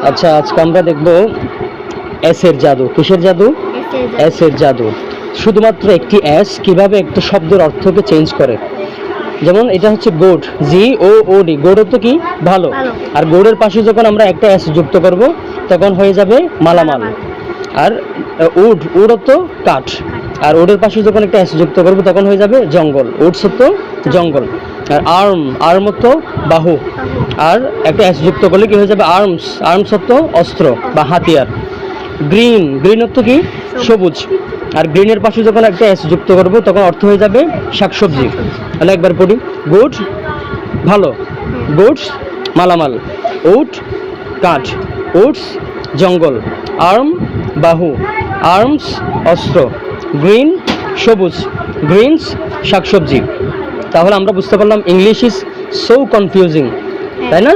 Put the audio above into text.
আচ্ছা, আজকে আমরা দেখব এস এর জাদু। কিসের জাদু? এস এর জাদু। শুধুমাত্র একটি এস কিভাবে একটা শব্দের অর্থকে চেঞ্জ করে। যেমন এটা হচ্ছে গোড, GOOD। গোড অর্থ কি? ভালো। আর গোডের পাশে যখন আমরা একটা এস যুক্ত করব তখন হয়ে যাবে মালামাল। আর উড, উড অর্থ কাঠ। আর উডের পাশে যখন একটা এস যুক্ত করব তখন হয়ে যাবে জঙ্গল। উডস অর্থ জঙ্গল। আর আর্ম, আর্ম অর্থ বাহু। আর একটা এস যুক্ত করলে কি হয়ে যাবে? আর্মস, আর্মস অর্থ অস্ত্র বা হাতিয়ার। গ্রিন, গ্রিন অর্থ কি? সবুজ। আর গ্রিনের পাশে যখন একটা এস যুক্ত করব তখন অর্থ হয়ে যাবে শাকসবজি। তাহলে একবার পড়ি। গুড ভালো, গুডস মালামাল, উড কাঠ, উডস জঙ্গল, আর্ম বাহু, আর্মস অস্ত্র, গ্রিন সবুজ, গ্রিনস শাকসবজি। তাহলে আমরা বুঝতে পারলাম ইংলিশ ইজ সো কনফিউজিং, তাই না?